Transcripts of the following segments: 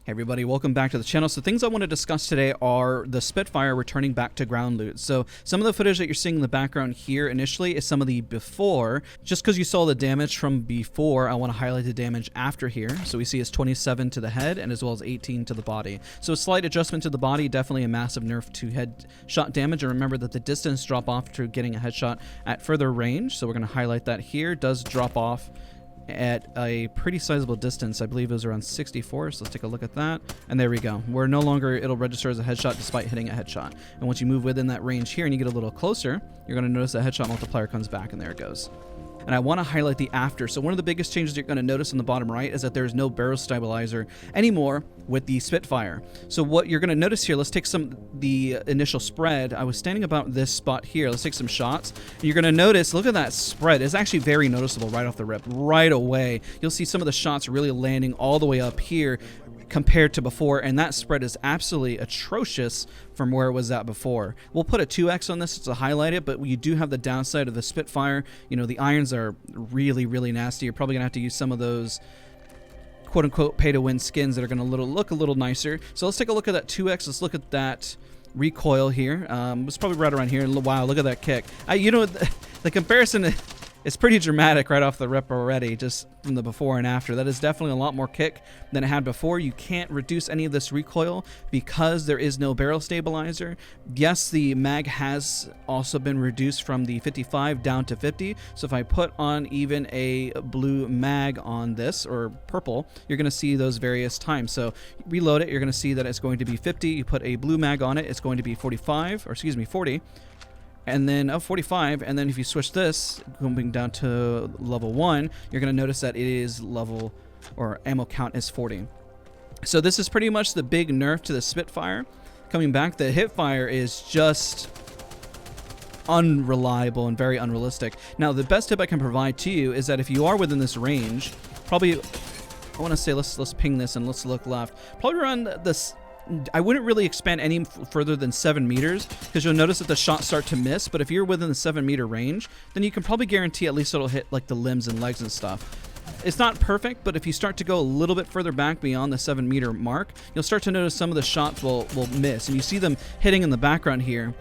Hey everybody, welcome back to the channel. So things I want to discuss today are the Spitfire returning back to ground loot. So some of the footage that you're seeing in the background here initially is some of the before. Just because you saw the damage from before, I want to highlight the damage after here. So we see it's 27 to the head and as well as 18 to the body. So a slight adjustment to the body, definitely a massive nerf to headshot damage. And remember that the distance drop off to getting a headshot at further range. So we're going to highlight that here. Does drop off at a pretty sizable distance. I believe it was around 64, so let's take a look at that. And there we go. Where no longer it'll register as a headshot despite hitting a headshot. And once you move within that range here and you get a little closer, you're going to notice that headshot multiplier comes back, and there it goes. And I want to highlight the after. So one of the biggest changes you're going to notice in the bottom right is that there's no barrel stabilizer anymore with the Spitfire. So what you're going to notice here, let's take the initial spread. I was standing about this spot here. Let's take some shots. And you're going to notice, look at that spread. It's actually very noticeable right off the rip, right away. You'll see some of the shots really landing all the way up here compared to before, and that spread is absolutely atrocious from where it was at before. We'll put a 2x on this to highlight it, but you do have the downside of the Spitfire. You know, the irons are really, really nasty. You're probably going to have to use some of those quote-unquote pay-to-win skins that are going to look a little nicer. So let's take a look at that 2x. Let's look at that recoil here. It's probably right around here. Wow, look at that kick. You know, the comparison is pretty dramatic right off the rip already, just from the before and after. That is definitely a lot more kick than it had before. You can't reduce any of this recoil because there is no barrel stabilizer. Yes, the mag has also been reduced from the 55 down to 50. So if I put on even a blue mag on this, or purple, you're going to see those various times. So reload it, you're going to see that it's going to be 50. You put a blue mag on it, it's going to be 45, or excuse me, 40. And then 45, and then if you switch this, going down to level 1, you're going to notice that it is level, or ammo count is 40. So this is pretty much the big nerf to the Spitfire. Coming back, the hipfire is just unreliable and very unrealistic. Now, the best tip I can provide to you is that if you are within this range, probably, I want to say, let's ping this and let's look left. Probably around this, I wouldn't really expand any further than 7 meters because you'll notice that the shots start to miss. But if you're within the 7-meter range, then you can probably guarantee at least it'll hit like the limbs and legs and stuff. It's not perfect, but if you start to go a little bit further back beyond the 7-meter mark, you'll start to notice some of the shots will miss. And you see them hitting in the background here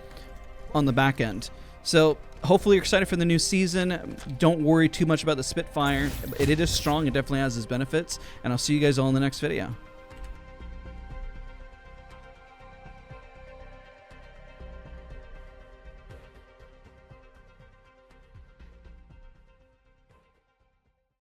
on the back end. So hopefully you're excited for the new season. Don't worry too much about the Spitfire. It is strong. It definitely has its benefits. And I'll see you guys all in the next video.